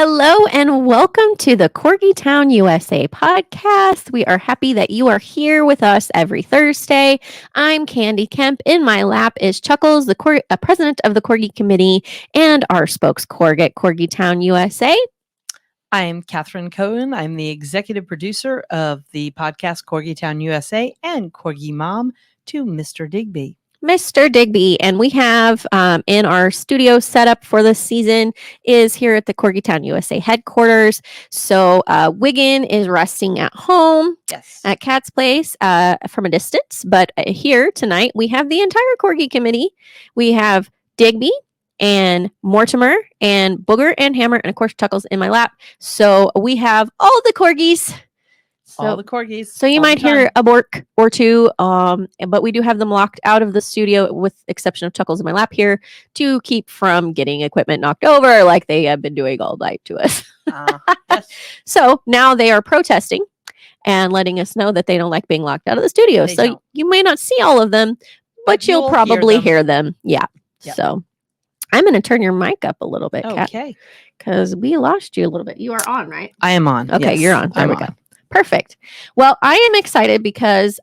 Hello and welcome to the Corgi Town USA podcast. We are happy that you are here with us every Thursday. I'm Candy Kemp. In my lap is Chuckles, the president of the Corgi Committee and our spokescorg at Corgi Town USA. I'm Catherine Cohen. I'm the executive producer of the podcast Corgi Town USA and Corgi Mom to Mr. Digby. Mr. Digby, and we have in our studio setup for this season is here at the Corgi Town USA headquarters. So Wiggin is resting at home at Cat's place from a distance, but here tonight we have the entire Corgi committee. We have Digby and Mortimer and Booger and Hammer and of course Chuckles in my lap. So we have all the Corgis. All the Corgis. So you might hear a bork or two, but we do have them locked out of the studio with exception of Chuckles in my lap here to keep from getting equipment knocked over like they have been doing all night to us. Yes. So now they are protesting and letting us know that they don't like being locked out of the studio. So you may not see all of them, but you'll probably hear them. Yeah. Yep. So I'm going to turn your mic up a little bit, Kat. Okay. Because we lost you a little bit. You are on, right? I am on. Okay, yes. You're on. There we go. Perfect. Well, I am excited because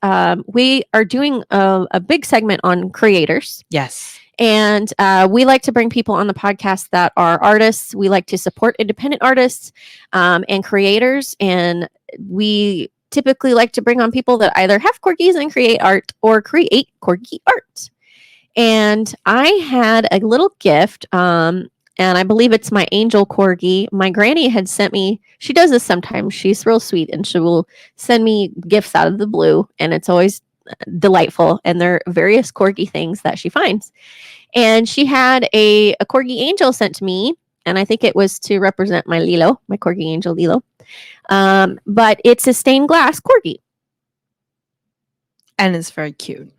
we are doing a big segment on creators. Yes. And we like to bring people on the podcast that are artists. We like to support independent artists and creators. And we typically like to bring on people that either have corgis and create art or create corgi art. And I had a little gift. And I believe it's my angel corgi. My granny had sent me, she does this sometimes. She's real sweet and she will send me gifts out of the blue. And it's always delightful. And they're various corgi things that she finds. And she had a corgi angel sent to me. And I think it was to represent my Lilo, my corgi angel Lilo. But it's a stained glass corgi. And it's very cute.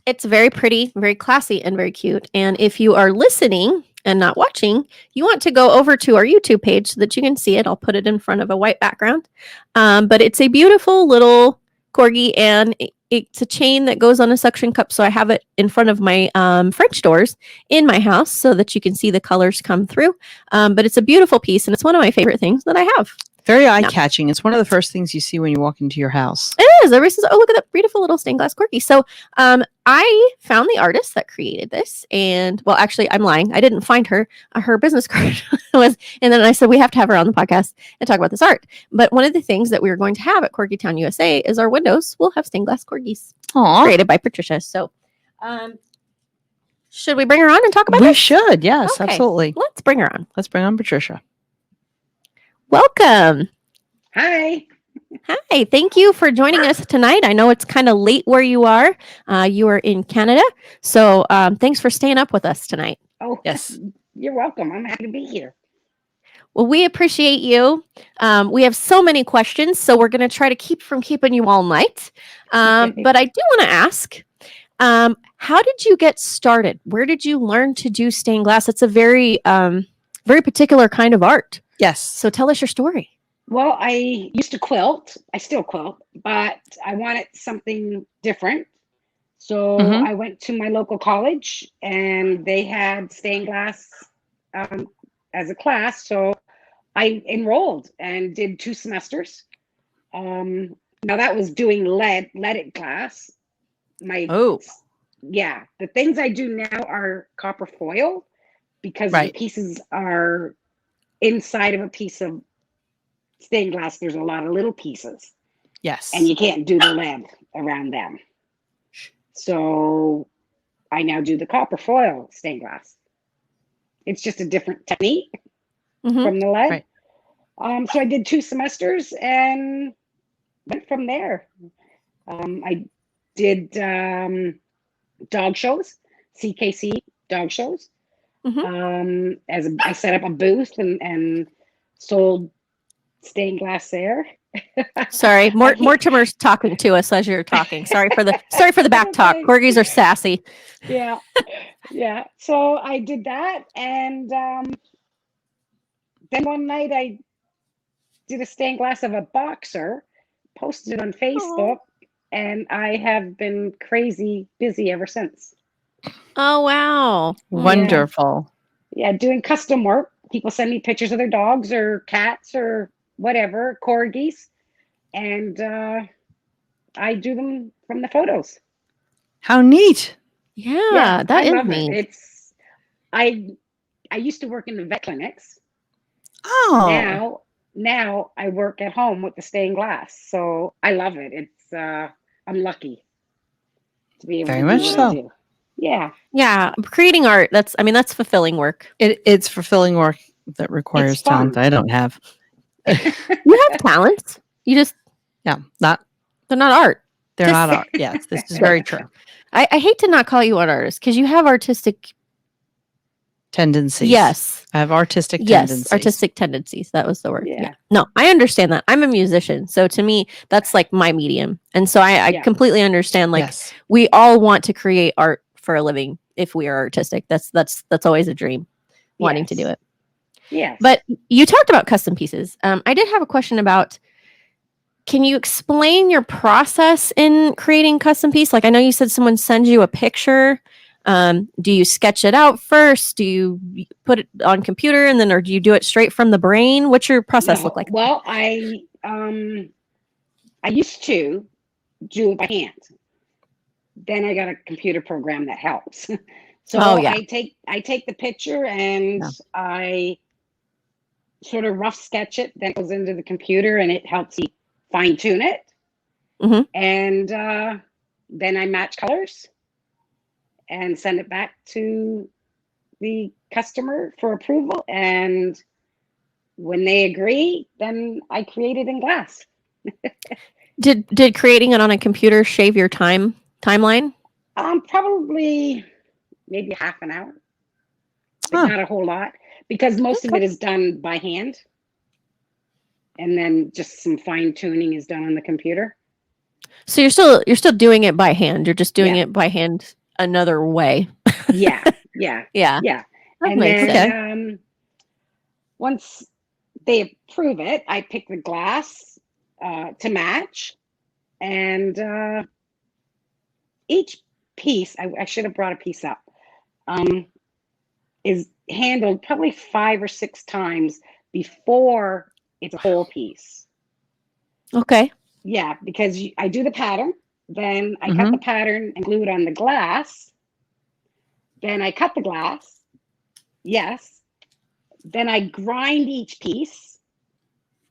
It's very pretty, very classy, and very cute. And if you are listening and not watching, you want to go over to our YouTube page so that you can see it. I'll put it in front of a white background. But it's a beautiful little corgi, and it's a chain that goes on a suction cup. So I have it in front of my French doors in my house so that you can see the colors come through. But it's a beautiful piece, and it's one of my favorite things that I have. Very eye-catching. It's one of the first things you see when you walk into your house. It is. Everybody says, oh, look at that beautiful little stained glass corgi. So I found the artist that created this. And, well, actually, I'm lying. I didn't find her. Her business card was, and then I said, we have to have her on the podcast and talk about this art. But one of the things that we are going to have at Corgi Town USA is our windows will have stained glass corgis. Aww. Created by Patricia. So should we bring her on and talk about this? We should. Yes, okay. Absolutely. Let's bring her on. Let's bring on Patricia. Welcome. Hi. Hi. Thank you for joining us tonight. I know it's kind of late where you are. You are in Canada. So thanks for staying up with us tonight. Oh, yes. You're welcome. I'm happy to be here. Well, we appreciate you. We have so many questions, so we're going to try to keep from keeping you all night. But I do want to ask, how did you get started? Where did you learn to do stained glass? It's a very, very particular kind of art. Yes. So tell us your story. Well, I used to quilt. I still quilt, but I wanted something different. So I went to my local college and they had stained glass as a class. So I enrolled and did 2 semesters. Now that was doing leaded glass. The things I do now are copper foil because the pieces are inside of a piece of stained glass. There's a lot of little pieces. Yes. And you can't do the lead around them. So I now do the copper foil stained glass. It's just a different technique from the lead. Right. So I did 2 semesters and went from there. I did dog shows, CKC dog shows. I set up a booth and sold stained glass there. Sorry, Mortimer's talking to us as you're talking. Sorry for the back talk. Corgis are sassy. Yeah. So I did that, and then one night I did a stained glass of a boxer, posted it on Facebook, and I have been crazy busy ever since. Oh, wow. Wonderful. Yeah, doing custom work people send me pictures of their dogs or cats or whatever, corgis, and I do them from the photos. How neat. Yeah, that I is love neat. it. It's I used to work in the vet clinics. Oh. Now I work at home with the stained glass, so I love it. It's I'm lucky to be able Very to much do what so. I do. Yeah, Yeah, creating art, that's fulfilling work. It's fulfilling work that requires It's fun. talent I don't have. You have talents. You just Yeah, they're not art. they're Just- not art. Yes, this is very true. I hate to not call you an artist because you have artistic Tendencies. yes. I have artistic Yes, tendencies. artistic tendencies. That was the word. Yeah. No, I understand that. I'm a musician. So to me, that's like my medium. And so I Yeah. completely understand like Yes. we all want to create art for a living if we are artistic. That's always a dream, wanting to do Yes. it. Yes. But you talked about custom pieces. I did have a question about, can you explain your process in creating custom piece? Like I know you said someone sends you a picture. Do you sketch it out first? Do you put it on computer and then, or do you do it straight from the brain? What's your process look like? Well, I used to do it by hand. Then I got a computer program that helps. So Oh, yeah. I take the picture and I sort of rough sketch it. Then it goes into the computer and it helps me fine tune it. Mhm. And then I match colors and send it back to the customer for approval. And when they agree, then I create it in glass. Did creating it on a computer shave your timeline? Probably maybe half an hour. Huh. Not a whole lot, because most of it is done by hand. And then just some fine tuning is done on the computer. So you're still doing it by hand. You're just doing Yeah. it by hand another way. Yeah. Yeah. Yeah. That And makes sense. then once they approve it, I pick the glass to match. And each piece, I should have brought a piece up, is handled probably 5 or 6 times before it's a whole piece. Okay. Yeah, because I do the pattern, then I cut Mhm. the pattern and glue it on the glass. Then I cut the glass. Yes. Then I grind each piece.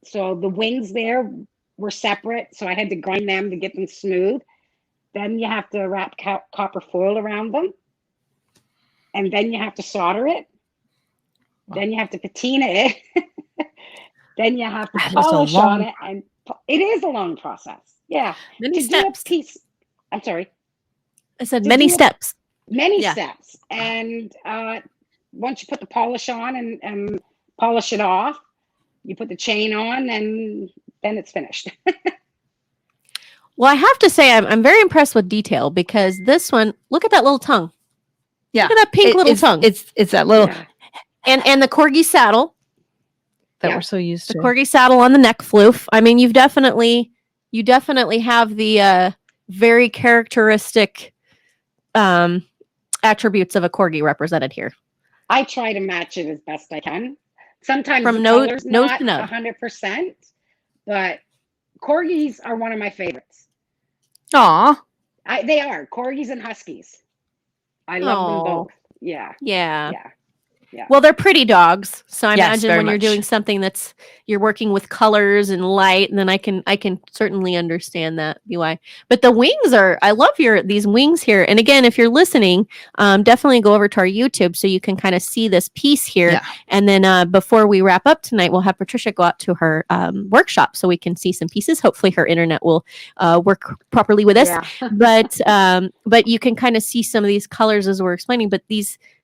So the wings there were separate, so I had to grind them to get them smooth. Then you have to wrap copper foil around them. And then you have to solder it. Wow. Then you have to patina it. Then you have to That is a polish on long- it. And it is a long process. Yeah. Many To do steps. a piece, I'm sorry. I said to many do a- steps. Many Yeah. steps. And once you put the polish on and polish it off, you put the chain on and then it's finished. Well, I have to say I'm very impressed with detail because this one, look at that little tongue. Yeah. Look at that pink little tongue. It's that little Yeah. And the Corgi saddle, that Yeah. we're so used the to. Corgi saddle on the neck floof. I mean, you definitely have the very characteristic attributes of a Corgi represented here. I try to match it as best I can. Sometimes From the nose color's to not nose. 100%, but Corgis are one of my favorites. Aw. They are Corgis and Huskies. I love them Aw. both. Yeah, Yeah. yeah. Well, they're pretty dogs, so I Yes, imagine very when you're much. doing something that's you're working with colors and light, and then I can certainly understand that UI. But the wings I love these wings here. And again, if you're listening, definitely go over to our YouTube so you can kind of see this piece here. Yeah. And then before we wrap up tonight, we'll have Patricia go out to her workshop so we can see some pieces. Hopefully, her internet will work properly with us. Yeah. But you can kind of see some of these colors as we're explaining. But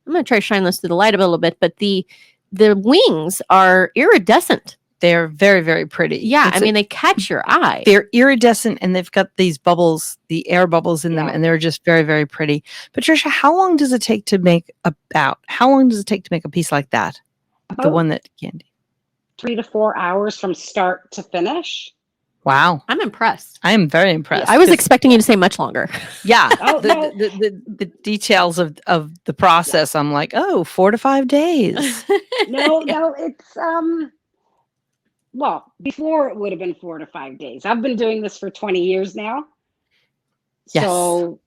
I'm going to try to shine this through the light a little bit, but the wings are iridescent. They're very, very pretty. Yeah, I mean, they catch your eye. They're iridescent and they've got these bubbles, the air bubbles in them, Yeah. and they're just very, very pretty. Patricia, how long does it take to make a piece like that? The About one that Candy. 3 to 4 hours from start to finish. Wow. I'm impressed. I am very impressed. I was 'cause- expecting you to say much longer. yeah. Oh, no. The details of the process, I'm like, 4 to 5 days. No, it's well, before it would have been 4 to 5 days. I've been doing this for 20 years now. Yes. So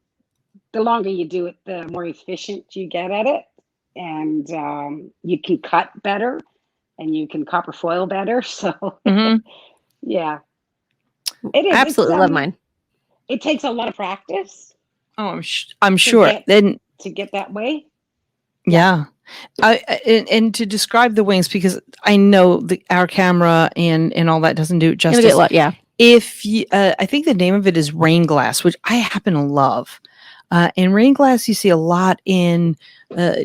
the longer you do it, the more efficient you get at it. And you can cut better and you can copper foil better. So Mhm. yeah. It is. I absolutely love mine. It takes a lot of practice Oh, I'm sure. Then to get that way. yeah. And to describe the wings, because I know our camera and all that doesn't do it Gonna justice. get yeah. If you, I think the name of it is rain glass, which I happen to love. And rain glass you see a lot in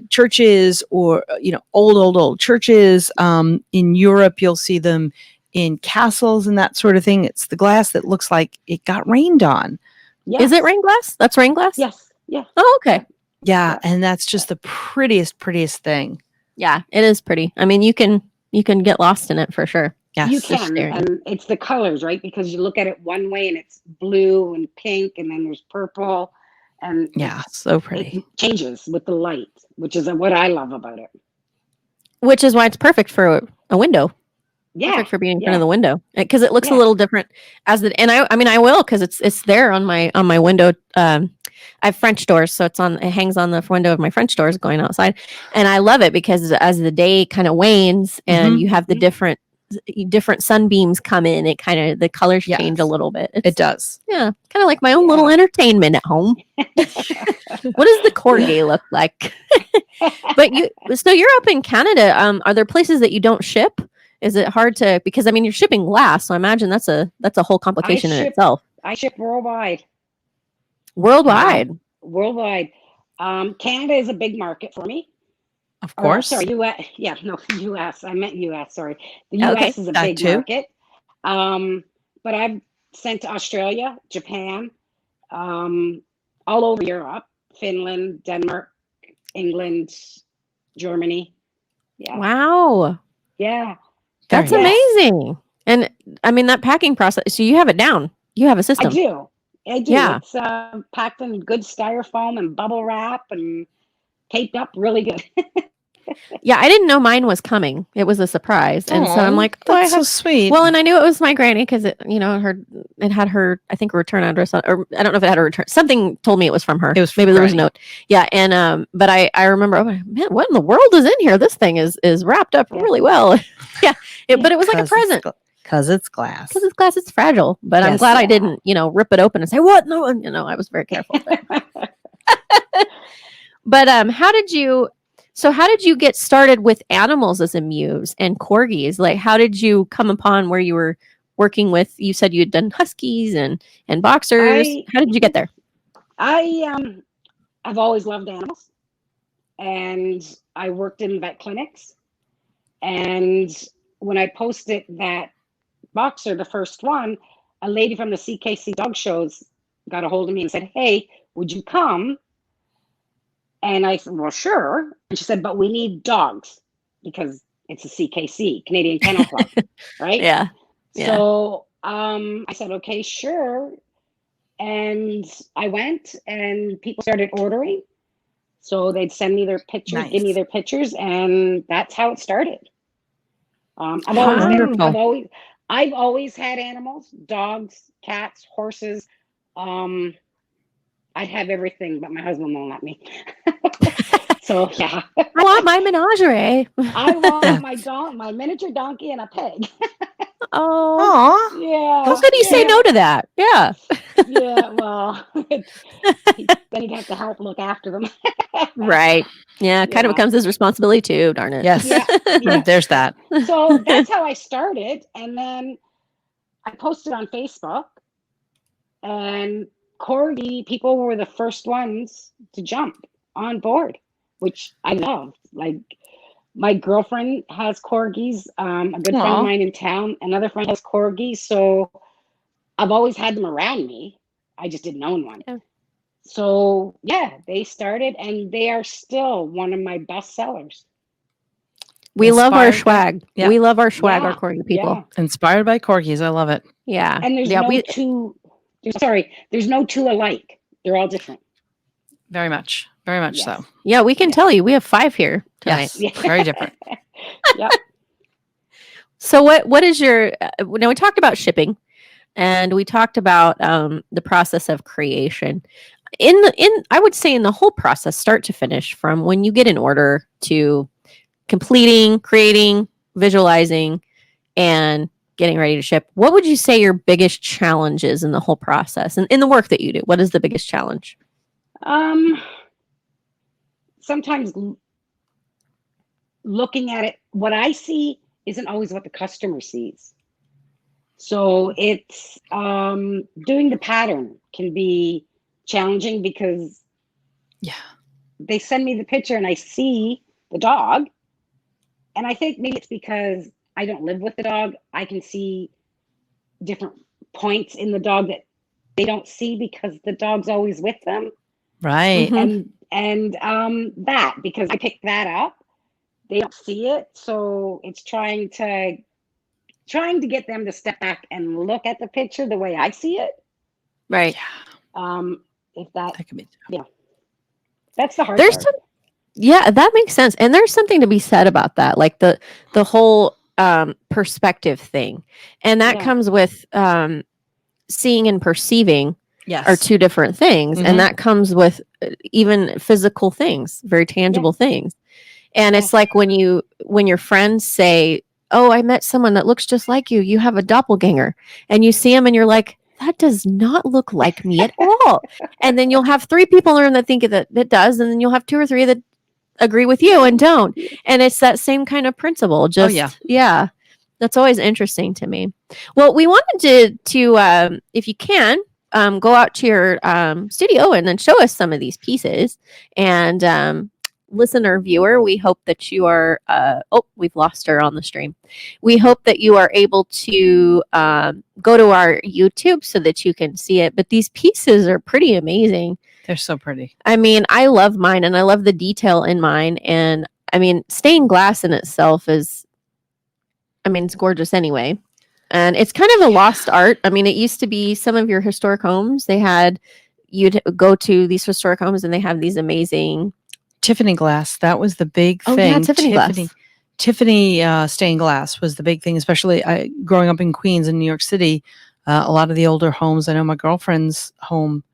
churches, or old churches. In Europe, you'll see them in castles and that sort of thing. It's the glass that looks like it got rained on. Yes. Is it rain glass? That's rain glass? Yes. Yeah. Oh, okay. Yeah, and that's just the prettiest thing. Yeah, it is pretty. I mean, you can get lost in it for sure. Yes. You can, and it's the colors, right? Because you look at it one way and it's blue and pink, and then there's purple, and yeah, so pretty. it changes with the light, which is what I love about it. Which is why it's perfect for a window. Yeah, Perfect for being in front of the window, because it looks a little different and I will, because it's there on my window. I have French doors, so it hangs on the window of my French doors going outside, and I love it because as the day kind of wanes and you have the different sunbeams come in, it kind of the colors change a little bit. It does. Yeah, kind of like my own little entertainment at home. What does the Corgi look like? But you're up in Canada. Are there places that you don't ship? Is it hard to, because I mean you're shipping glass, so I imagine that's a whole complication in itself. I ship worldwide. Worldwide. Canada is a big market for me. Of course. Sorry, U.S. Yeah, no, U.S. I meant U.S. Sorry, the U.S. is a big market. But I've sent to Australia, Japan, all over Europe, Finland, Denmark, England, Germany. Yeah. Wow. Yeah. That's amazing. And I mean, that packing process, so you have it down. You have a system. I do. Yeah. It's packed in good styrofoam and bubble wrap and taped up really good. Yeah, I didn't know mine was coming. It was a surprise. And so I'm like, that's so sweet. Well, and I knew it was my granny because it had her, I think, a return address or I don't know if it had a return. Something told me it was from her. It was maybe there was a note. Yeah. And but I remember, oh man, what in the world is in here? This thing is wrapped up really well. Yeah. But it was like a present. Because it's glass. Because it's glass, it's fragile. But I'm glad I didn't, rip it open and say, what? No, I was very careful. But how did you get started with animals as a muse and corgis? Like, how did you come upon where you were working with, you said you had done huskies and boxers. How did you get there? I've always loved animals, and I worked in vet clinics. And when I posted that boxer, the first one, a lady from the CKC dog shows got a hold of me and said, hey, would you come? And I said, well, sure. And she said, but we need dogs because it's a CKC, Canadian Kennel Club, right? Yeah. So I said, okay, sure. And I went and people started ordering. So they'd send me their pictures, give me their pictures, and that's how it started. I've always had animals, dogs, cats, horses. I'd have everything, but my husband won't let me. So yeah. I want my menagerie. I want my miniature donkey and a pig. Oh. Yeah. How could you say no to that? Yeah. Yeah, well, then he'd have to help look after them. Right. Yeah, kind of becomes his responsibility too, darn it. Yes. Yeah. There's that. So that's how I started. And then I posted on Facebook, and Corgi people were the first ones to jump on board, which I loved. Like, my girlfriend has corgis. A good friend of mine in town, another friend has corgis. So I've always had them around me. I just didn't own one. Yeah. So yeah, they started, and they are still one of my best sellers. We love our swag. Yeah. We love our swag, our corgi people. Yeah. Inspired by corgis. I love it. Yeah. And there's Yeah. no two. There's no two alike. They're all different. Very much so. Yeah, we can tell you. We have 5 here tonight. Yes, very different. Yep. So what is your now we talked about shipping and we talked about the process of creation. In I would say in the whole process, start to finish, from when you get an order to completing, creating, visualizing, and getting ready to ship, what would you say your biggest challenge is in the whole process and in the work that you do? What is the biggest challenge? Sometimes looking at it, what I see isn't always what the customer sees. So it's doing the pattern can be challenging because they send me the picture and I see the dog, and I think maybe it's because I don't live with the dog. I can see different points in the dog that they don't see because the dog's always with them. Right. And that, because I pick that up, they don't see it. So it's trying to get them to step back and look at the picture the way I see it. Right. If that That could be. Yeah. That's the hard There's part. Yeah, that makes sense. And there's something to be said about that, like the whole perspective thing. And that comes with seeing and perceiving are 2 different things. And that comes with even physical things, very tangible things. And it's like when your friends say, "Oh, I met someone that looks just like you. You have a doppelganger." And you see him and you're like, "That does not look like me at all." And then you'll have 3 people in the room that think that does, and then you'll have 2 or 3 that agree with you and don't. And it's that same kind of principle. Just yeah. That's always interesting to me. Well, we wanted to if you can, go out to your studio and then show us some of these pieces. And listener, viewer, we hope that you are we've lost her on the stream. We hope that you are able to go to our YouTube so that you can see it. But these pieces are pretty amazing. They're so pretty. I mean, I love mine and I love the detail in mine. And I mean, stained glass in itself is, I mean, it's gorgeous anyway. And it's kind of a lost art. I mean, it used to be some of your historic homes. You'd go to these historic homes and they have these amazing Tiffany glass. That was the big thing. Yeah, Tiffany glass. Tiffany stained glass was the big thing, especially growing up in Queens in New York City. A lot of the older homes, I know my girlfriend's home,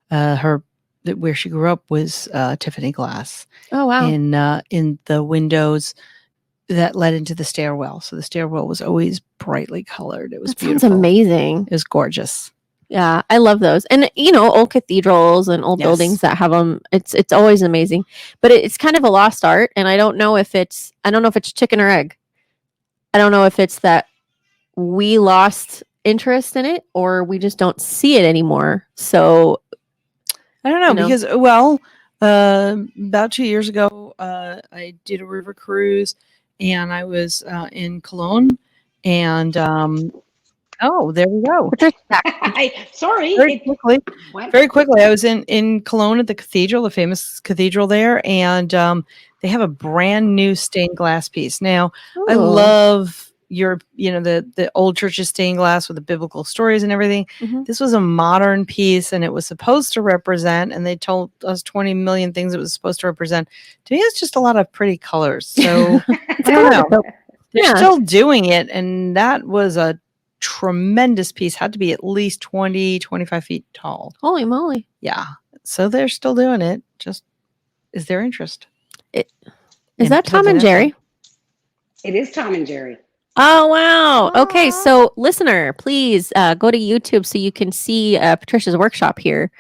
where she grew up was Tiffany glass. Oh, wow. In the windows that led into the stairwell. So the stairwell was always brightly colored. It was beautiful. Sounds amazing. It was gorgeous. Yeah, I love those. And old cathedrals and old buildings that have them, it's always amazing. But it's kind of a lost art, and I don't know if it's chicken or egg. I don't know if it's that we lost interest in it or we just don't see it anymore. So I don't know, because about 2 years ago, I did a river cruise, and I was in Cologne, and there we go. Sorry. Very quickly, I was in Cologne at the cathedral, the famous cathedral there, and they have a brand new stained glass piece. Now, I love the old church's stained glass with the biblical stories and everything. This was a modern piece, and it was supposed to represent, and they told us 20 million things it was supposed to represent. To me, it's just a lot of pretty colors. So I don't know. They're still doing it, and that was a tremendous piece. Had to be at least 20, 25 feet tall. Holy moly. Yeah. So they're still doing it. Just is there interest? Is that Tom and Jerry? It is Tom and Jerry. Oh, wow. Okay. So listener, please go to YouTube so you can see Patricia's workshop here.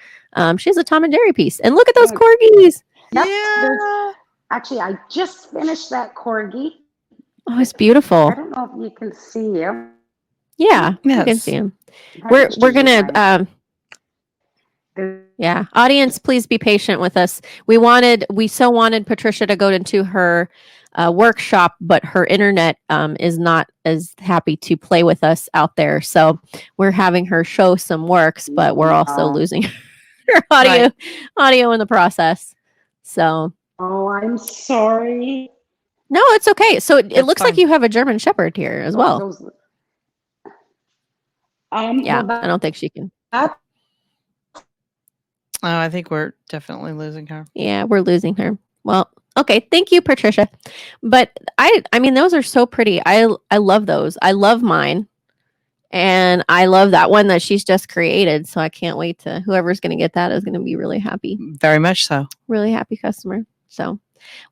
She has a Tom and Jerry piece. And look at those corgis. Yep. Yeah. Actually, I just finished that corgi. Oh, it's beautiful. I don't know if you can see him. Yeah, you can see him. We're gonna audience, please be patient with us. We so wanted Patricia to go into her workshop, but her internet is not as happy to play with us out there. So we're having her show some works, but we're also losing her audio in the process. So I'm sorry. No, it's okay. So it looks like you have a German Shepherd here as well. Yeah, Well, I don't think she can. that Oh, I think we're definitely losing her. Yeah, we're losing her. Well, okay, thank you, Patricia. But I mean, those are so pretty. I love those. I love mine, and I love that one that she's just created. So I can't wait to whoever's going to get that is going to be really happy, Very much so. really happy customer. So,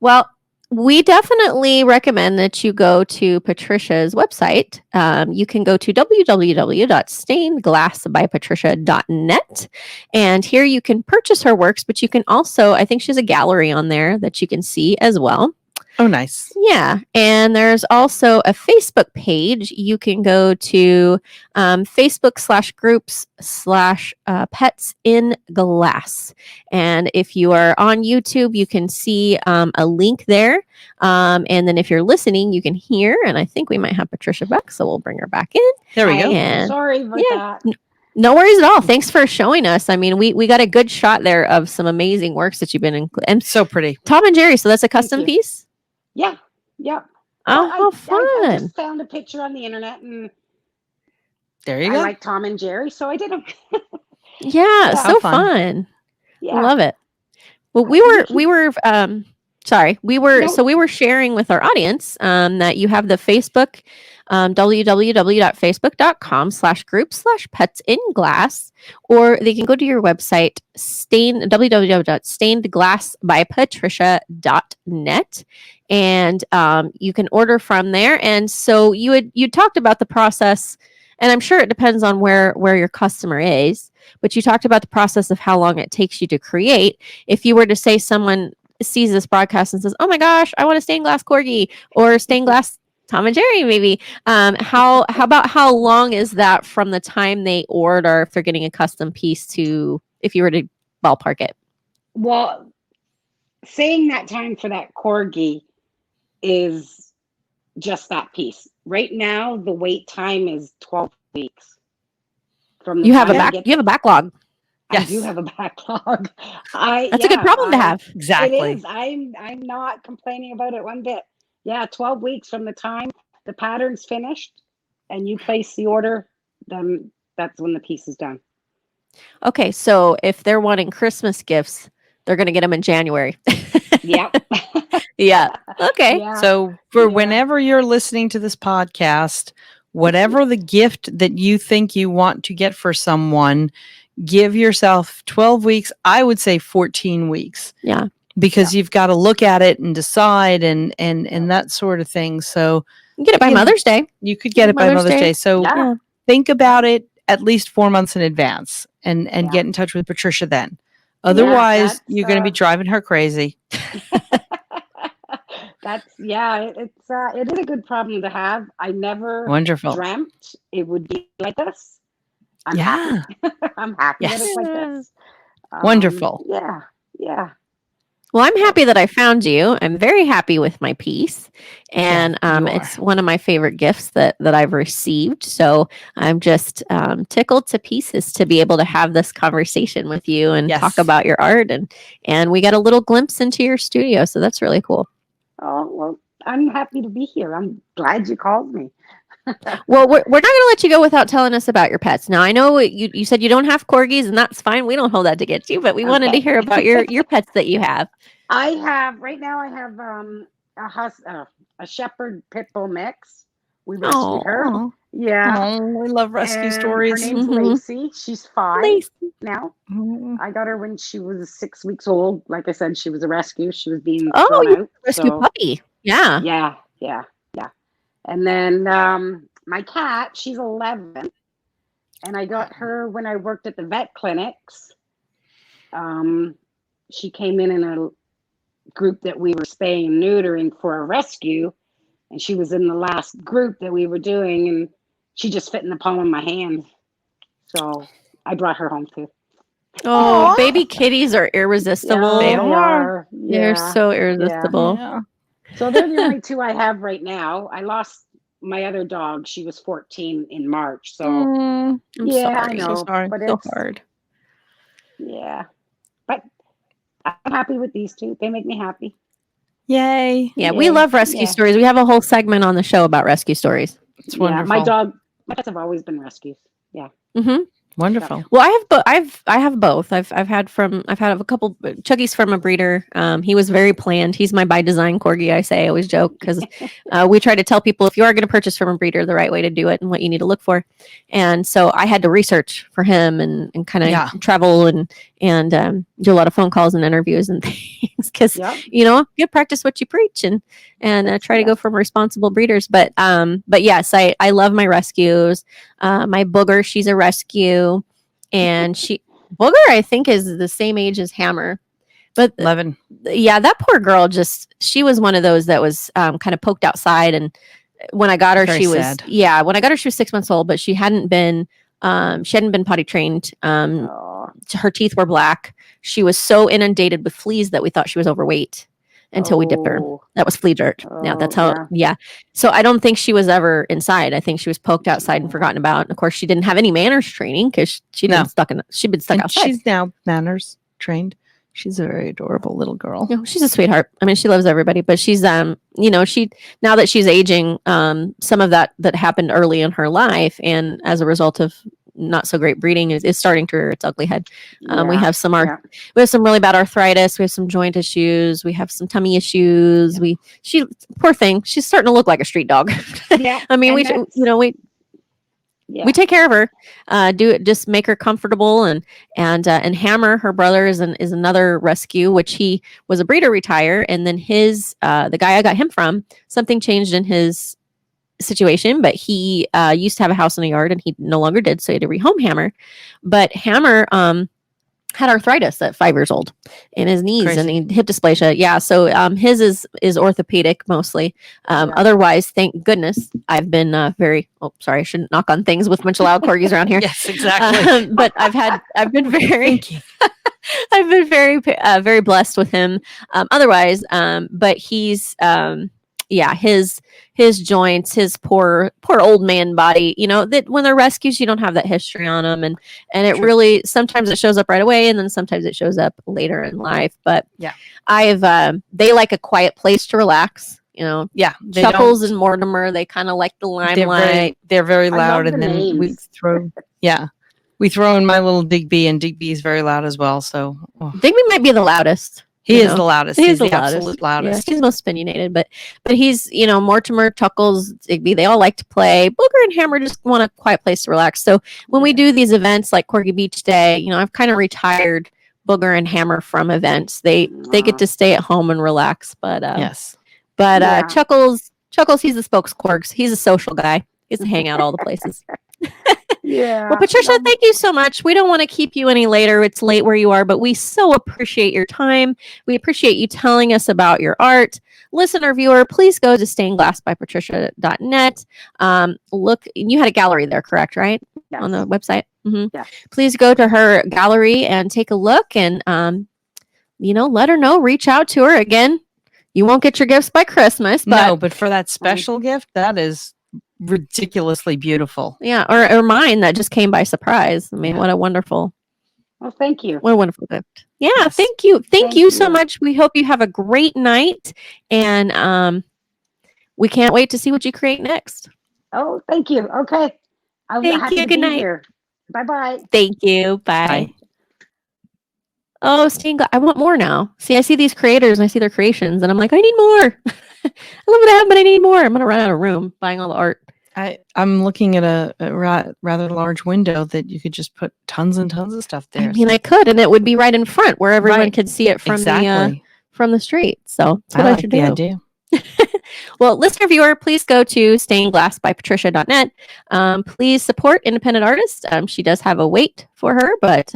well, we definitely recommend that you go to Patricia's website. You can go to www.stainedglassbypatricia.net. And here you can purchase her works, but you can also, I think she has a gallery on there that you can see as well. Oh, nice. Yeah. And there's also a Facebook page. You can go to Facebook/groups/pets in glass. And if you are on YouTube, you can see a link there. And then if you're listening, you can hear. And I think we might have Patricia back. So we'll bring her back in. There we go. And sorry about that. no worries at all. Thanks for showing us. I mean, we got a good shot there of some amazing works that you've been in. And So pretty. Tom and Jerry. So that's a custom you. piece? Yeah. Yeah. Oh, how I fun. just found a picture on the internet and There you I go. like Tom and Jerry, so I did them. Yeah, so How fun. fun. Yeah. Love it. Well, we were sharing with our audience that you have the Facebook, www.facebook.com/group/pets-in-glass, or they can go to your website, www.stainedglassbypatricia.net, and you can order from there. And so you talked about the process, and I'm sure it depends on where your customer is, but you talked about the process of how long it takes you to create. If you were to say someone sees this broadcast and says, "Oh my gosh, I want a stained glass Corgi or stained glass Tom and Jerry," maybe. How about how long is that from the time they order, if they're getting a custom piece, to if you were to ballpark it? Well, saying that time for that Corgi is just that piece. Right now, the wait time is 12 weeks. From the You have time a I back. You have a backlog. I do have a backlog. That's a good problem to have. Exactly. It is. I'm not complaining about it one bit. Yeah, 12 weeks from the time the pattern's finished and you place the order, then that's when the piece is done. Okay, so if they're wanting Christmas gifts, they're going to get them in January. Yep. Yeah. Okay. Yeah. So for Yeah. whenever you're listening to this podcast, whatever the gift that you think you want to get for someone, give yourself 12 weeks. I would say 14 weeks. Yeah. Because you've got to look at it and decide and that sort of thing. So You can get it by Mother's Day. you could get it by Mother's Day. So Yeah. think about it at least 4 months in advance and get in touch with Patricia then. Otherwise, you're going to be driving her crazy. It is a good problem to have. I never Wonderful. dreamt it would be like this. I'm Yeah. happy. I'm happy that it's like Yes. this. Wonderful. Yeah. Yeah. Well, I'm happy that I found you. I'm very happy with my piece. And you it's one of my favorite gifts that I've received. So I'm just tickled to pieces to be able to have this conversation with you and Yes. talk about your art. And we got a little glimpse into your studio. So that's really cool. Oh, well, I'm happy to be here. I'm glad you called me. Well, we're not going to let you go without telling us about your pets. Now, I know you said you don't have corgis, and that's fine. We don't hold that against you, but we wanted to hear about your pets that you have. Right now I have a shepherd pit bull mix. We rescued her. Aw. Yeah. Oh, we love rescue And stories. Her name's Mhm. Lacey. She's 5 Lacey. now. Mhm. I got her when she was 6 weeks old. Like I said, she was a rescue. She was being Oh, thrown you out. rescue puppy. Yeah. Yeah. And then my cat, she's 11, and I got her when I worked at the vet clinics. She came in a group that we were spaying and neutering for a rescue, and she was in the last group that we were doing, and she just fit in the palm of my hand. So I brought her home too. Oh, Aw. baby kitties are irresistible. They Yeah, are. They're Yeah. so irresistible. Yeah. So they're the only two I have right now. I lost my other dog. She was 14 in March. So I'm yeah, I sorry. know. So sorry. But So it's hard. yeah. But I'm happy with these two. They make me happy. Yay. Yeah, we Yeah, love rescue yeah. stories. We have a whole segment on the show about rescue stories. It's wonderful. My pets have always been rescues. Mm-hmm. Wonderful. Well, I have both. I've had a couple. Chucky's from a breeder. He was very planned. He's my by design corgi. I always joke because we try to tell people if you are going to purchase from a breeder, the right way to do it and what you need to look for. And so I had to research for him and kind of travel and do a lot of phone calls and interviews and things because you practice what you preach and try to go from responsible breeders. But yes, I love my rescues. My Booger, she's a rescue. And Booger, I think, is the same age as Hammer. But 11. Yeah, that poor girl she was one of those that was kind of poked outside. And when I got her, Very sad. when I got her, she was 6 months old, but she hadn't been potty trained. Her teeth were black. She was so inundated with fleas that we thought she was overweight until we dipped her. That was flea dirt. That's how. Yeah. So I don't think she was ever inside. I think she was poked outside and forgotten about. And of course, she didn't have any manners training because she'd been stuck outside. She's now manners trained. She's a very adorable little girl. No, she's a sweetheart. I mean, she loves everybody, but she's now that she's aging, some of that happened early in her life, and as a result of not so great breeding is starting to rear its ugly head. We have some really bad arthritis. We have some joint issues. We have some tummy issues. She poor thing. She's starting to look like a street dog. Yeah. I mean, we take care of her. Just make her comfortable and Hammer, her brother, is another rescue, which he was a breeder retire, and then his the guy I got him from, something changed in his situation, but he used to have a house in a yard and he no longer did, so he had to rehome Hammer. But Hammer had arthritis at 5 years old in his knees. Crazy. And hip dysplasia. Yeah, so his is orthopedic mostly. Otherwise, thank goodness, I've been very. Oh, sorry, I shouldn't knock on things with a bunch of loud corgis around here. Yes, exactly. But I've been very. I've been very very blessed with him. Otherwise, but he's his joints, his poor old man body, that when they're rescues, you don't have that history on them. And it really, sometimes it shows up right away. And then sometimes it shows up later in life. But they like a quiet place to relax, Chuckles and Mortimer, they kind of like the limelight. They're very loud. And then we throw in my little Digby, and Digby is very loud as well. So Digby might be the loudest. He is the loudest. He's the absolute loudest. Yeah, he's most opinionated, but he's, Mortimer, Chuckles, Digby, they all like to play. Booger and Hammer just want a quiet place to relax. So when we do these events like Corgi Beach Day, I've kind of retired Booger and Hammer from events. They get to stay at home and relax. But Chuckles, he's the spokescorgs. He's a social guy. He gets to hang out all the places. Yeah. Well, Patricia, thank you so much. We don't want to keep you any later. It's late where you are, but we so appreciate your time. We appreciate you telling us about your art. Listener, viewer, please go to stainedglassbypatricia.net. Look, you had a gallery there, correct? Right? Yes. On the website. Mm-hmm. Yeah. Please go to her gallery and take a look, and let her know. Reach out to her. Again, you won't get your gifts by Christmas, but for that special gift, that is ridiculously beautiful. Yeah, or mine that just came by surprise. I mean, what a wonderful. Well, thank you. What a wonderful gift. Yeah, yes. Thank you. Thank you so much. We hope you have a great night, and we can't wait to see what you create next. Oh, thank you. Okay. Thank you. Good night. Bye-bye. Thank you. Bye. Oh, I want more now. See, I see these creators and I see their creations, and I'm like, I need more. I love what I have, but I need more. I'm going to run out of room buying all the art. I'm looking at a rather large window that you could just put tons and tons of stuff there. I mean, I could, and it would be right in front where everyone could see it from the street. So that's what I should do. Idea. Well, listener, viewer, please go to stainedglassbypatricia.net. Please support independent artists. She does have a wait for her, but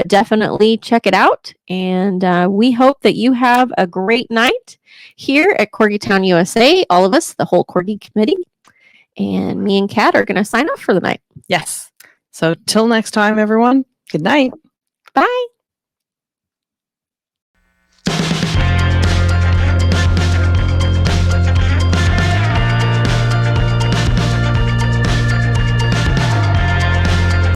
definitely check it out. And we hope that you have a great night here at Corgi Town, USA. All of us, the whole Corgi committee, and me and Kat are going to sign off for the night. Yes. So till next time, everyone. Good night. Bye.